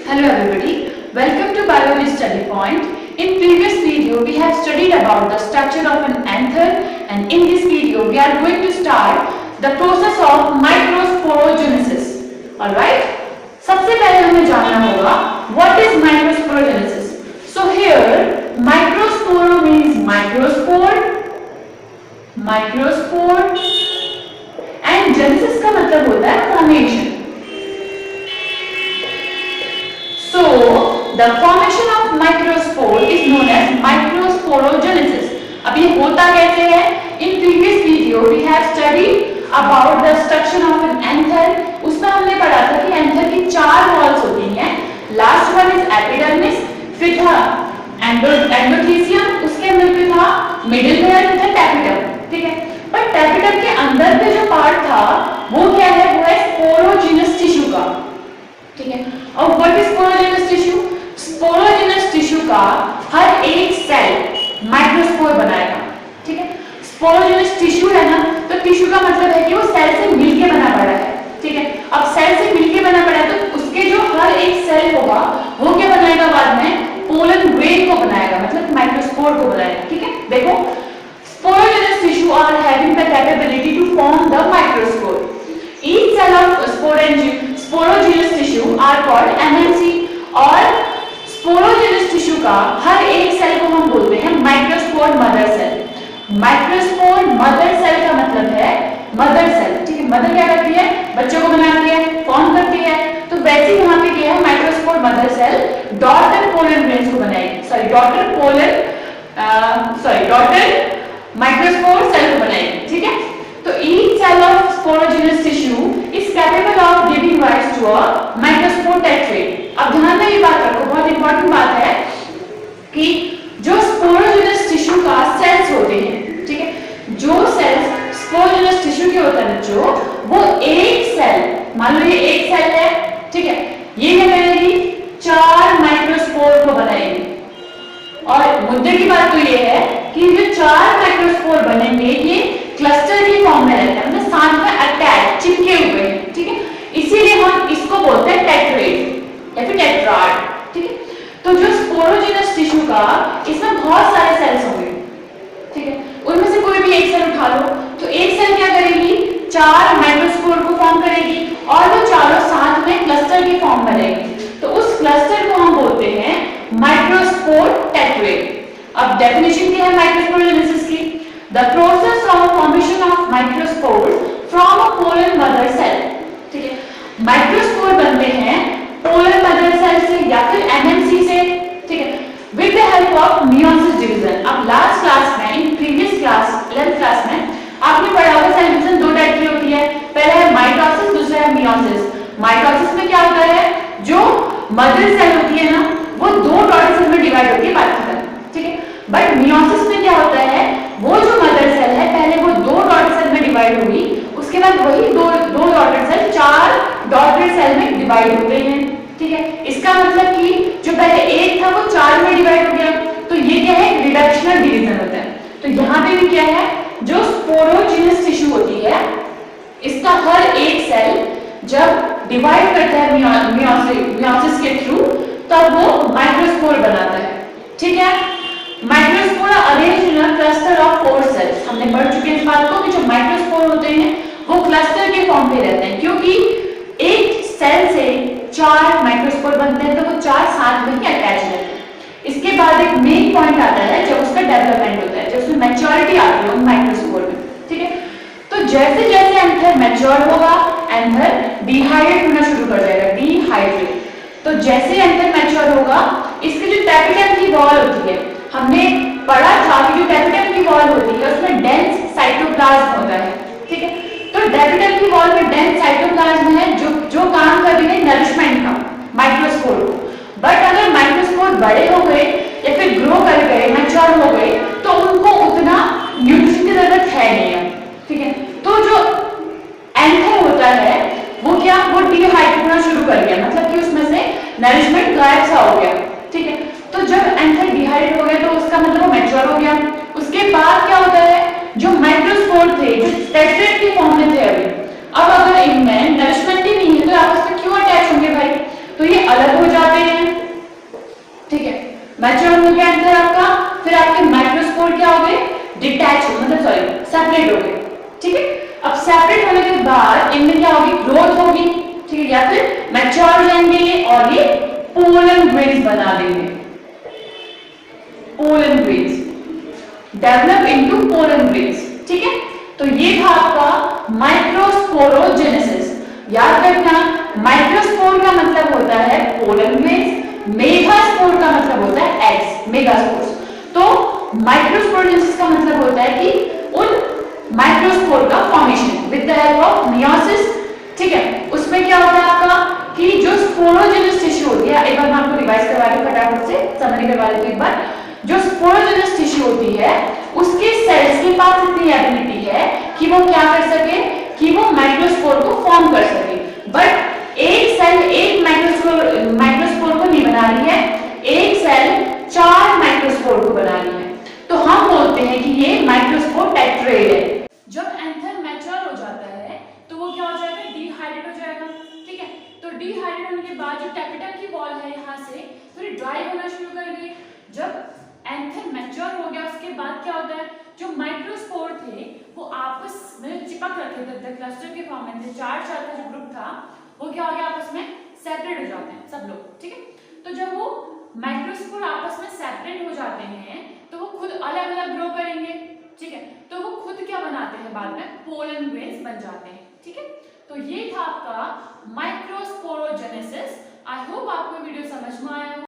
Hello everybody, welcome to Biology Study Point. In previous video we have studied about the structure of an anther, and in this video we are going to start the process of microsporogenesis. Alright? सबसे पहले हमें जानना होगा what is microsporogenesis. So here microsporo means microspore and genesis का मतलब होता है formation. So, the formation of microspore is known as microsporogenesis. अब ये होता कैसे है? In previous video we have studied about the structure of an anther. उसमें हमने पढ़ा था कि anther की 4 walls होती हैं. Last one is epidermis, फिर था endothelium, उसके अंदर पे था middle layer तथा tapetum. ठीक है? पर tapetum के अंदर पे जो पार्ट था वो क्या है? वो है sporogenous tissue का. ठीक है? और what is sporogenous tissue? Sporogenous tissue का हर एक सेल माइक्रोस्पोर बनाएगा. ठीक है? स्पोरोजेनस टिश्यू है ना, तो टिश्यू का मतलब है कि वो सेल से मिलके बना पड़ा है. ठीक है? अब सेल से मिलके बना पड़ा है तो उसके जो हर एक सेल होगा वो क्या बनाएगा? बाद में पोलन ग्रेन को बनाएगा, मतलब माइक्रोस्पोर को बनाएगा. ठीक है? देखो, sporogenous tissue are having the capability to form the microspore. Each cell of sporogenous tissue are called MMC और sporogenous tissue का हर एक सेल को हम बोलते हैं microspore mother cell. Microspore mother cell का मतलब है मदर सेल. ठीक है? मदर क्या करती है? बच्चों को बनाती है, फॉर्म करती है. तो वैसे यहाँ पे क्या है? Microspore mother cell daughter pollen grains को बनाएगी. डॉटर माइक्रोस्पोर सेल को बनाएगी. ठीक है? तो each cell of sporogenous tissue is capable of giving rise to a microspore tetrad. अब ध्यान में ये बात रखो, बहुत इंपॉर्टेंट बात है कि जो sporogenous tissue का सेल्स होते हैं, ठीक है, जो सेल्स sporogenous tissue के होते हैं जो वो एक सेल, मान लो ये एक सेल है, ठीक है, ये क्या करेगी? 4 माइक्रोस्पोर को बनाएगी. और मुद्दे की बात तो ये है कि जो 4 माइक्रोस्पोर बनेंगे ये क्लस्टर की फॉर्म में रहते हैं, मतलब साथ में अटैच चिपके हुए हैं. ठीक है? इसीलिए हम इसको बोलते हैं टेट्रेड या फिर टेट्राड. ठीक है? तो जो स्पोरोजेनस टिश्यू का इसमें बहुत सारे सेल्स होंगे. ठीक है? उनमें से कोई भी एक सेल उठा लो तो एक सेल क्या करेगी? 4 माइक्रोस्पोर को फॉर्म करेगी और वो चारों साथ में क्लस्टर की फॉर्म में रहेगी. तो उस क्लस्टर को हम बोलते हैं माइक्रोस्पोर टेट्रेड. अब डेफिनेशन क्या है माइक्रोस्पोरोजेनेसिस की? The process of formation of microspores from a pollen mother cell. ठीक है? माइक्रोस्पोर बनते हैं पोलन मदर सेल से या फिर एमएमसी से. ठीक है? With the help of meiosis division. अब लास्ट क्लास में, in previous class 11th class में आपने पढ़ा होगा सेल डिवीजन 2 टाइप की होती है. पहला है माइटोसिस, दूसरा है meiosis. माइटोसिस में क्या होता है? जो मदर सेल होती है ना वो 2 डॉटर सेल में डिवाइड होती है, बात खत्म. ठीक है? बट meiosis में क्या होता है? वो जो मदर सेल है पहले वो 2 डॉटर सेल में डिवाइड हुई, उसके बाद वही दो डॉटर सेल 4 डॉटर सेल में डिवाइड हो गई हैं. ठीक है? इसका मतलब कि जो पहले एक था वो 4 में डिवाइड हो गया. तो ये क्या है? रिडक्शनल डिवीजन होता है. तो यहाँ पे भी क्या है? जो स्पोरोजेनस टिश्यू होती है इसका हर एक सेल जब डिवाइड करता है मियोसिस के थ्रू तब वो माइक्रोस्पोर बनाता है. ठीक है? Microspore arranged in a cluster of 4 cells. हमने पढ़ चुके हैं इस बात को कि जो माइक्रोस्पोर होते हैं वो क्लस्टर के फॉर्म में रहते हैं, क्योंकि एक सेल से 4 माइक्रोस्पोर बनते हैं तो वो 4 साथ में ही अटैच रहते हैं. इसके बाद एक मेन पॉइंट आता है जब उसका डेवलपमेंट होता है, जब उसमें मैच्योरिटी आती है उन माइक्रोस्पोर में. ठीक है? तो जैसे जैसे एंथर मैच्योर होगा एंथर डिहाइड्रेट होना शुरू कर जाएगा. डिहाइड्रेट. तो जैसे एंथर मैच्योर होगा इसकी जो टेपिटम की वॉल होती है, हमने पढ़ा था कि जो टेपिटम की वॉल होती है उसमें डेंस साइटोप्लाज्म होता है. ठीक है? तो टेपिटम की वॉल में डेंस साइटोप्लाज्म है जो काम कर रही है नरिशमेंट का माइक्रोस्पोर को. बट अगर माइक्रोस्पोर बड़े हो गए या फिर ग्रो कर गए, मैच्योर हो गए तो उनको उतना न्यूट्रिशन की जरूरत है नहीं है. ठीक है? तो जो एंथर होता है वो क्या? वो डिहाइड्रेट होना शुरू कर गया, मतलब कि उसमें से नरिशमेंट गायब सा हो गया. ठीक है? तो जब एंथर डिहाइड्रेट हो गया तो उसका मतलब वो मैच्योर हो गया. उसके बाद क्या होता है? जो माइक्रोस्पोर थे जो टेट्रेड की फॉर्म में थे अभी, अब अगर इनमें नरिशमेंट ही नहीं है तो आपस में क्यों अटैच होंगे भाई? तो ये अलग हो जाते मैच्योर हो गया एंथर आपका, फिर आपके माइक्रोस्पोर क्या हो गए, डिटैच मतलब सॉरी सेपरेट हो गए, ठीक है। अब सेपरेट होने के बाद इनमें क्या होगी, ग्रोथ होगी, ठीक है, या फिर मैच्योर हो जाएंगे ये और ये पोलन ग्रेन्स बना देंगे, pollen grains, develop into pollen grains, ठीक है। तो ये था आपका माइक्रोस्पोरोजेनेसिस। याद रखना, माइक्रोस्पोर का मतलब होता है पोलन ग्रेन्स, मेगास्पोर का मतलब होता है एग्स, मेगास्पोर्स। तो माइक्रोस्पोरोजेनेसिस का मतलब होता है कि उन माइक्रोस्पोर का formation with the help of meiosis, ठीक है। उसमें क्या होता है आपका कि जो स्पोरोजेनस टिश्यू होती है, एक बार मैं आपको रिवाइज करवा दूं फटाफट से, समरी करवा देती हूं एक बार। जो स्पोरोजेनस टिश्यू होती है उसके सेल्स के पास इतनी एबिलिटी है कि वो क्या कर सके, कि वो माइक्रोस्पोर को फॉर्म कर सके, बट एक सेल एक माइक्रोस्पोर को नहीं बना रही है, एक सेल 4 माइक्रोस्पोर को बना रही है। तो हम बोलते हैं कि ये माइक्रोस्पोर टेट्रेड है। जब एंथर मैच्योर हो जाता है तो वो क्या हो जाएगा, डिहाइड्रेट हो जाएगा, ठीक है। तो डिहाइड्रेट होने के बाद जो कैपिटल की वॉल है यहाँ से थोड़ी ड्राई होना शुरू कर गई। जब एंथर मैच्योर हो गया उसके बाद क्या होता है, जो माइक्रोस्पोर थे वो आपस में चिपक रखे थे, क्लस्टर के फॉर्म में थे, 4 का जो ग्रुप था वो क्या हो गया, आपस में सेपरेट हो जाते हैं सब लोग, ठीक है। तो जब वो माइक्रोस्पोर आपस में सेपरेट हो जाते हैं तो वो खुद अलग अलग ग्रो करेंगे, ठीक है। तो वो खुद क्या बनाते हैं, बाद में पोलन ग्रेन्स बन जाते हैं, ठीक है। तो ये था आपका माइक्रोस्पोरोजेनेसिस। आई होप आपको वीडियो समझ में आया हो।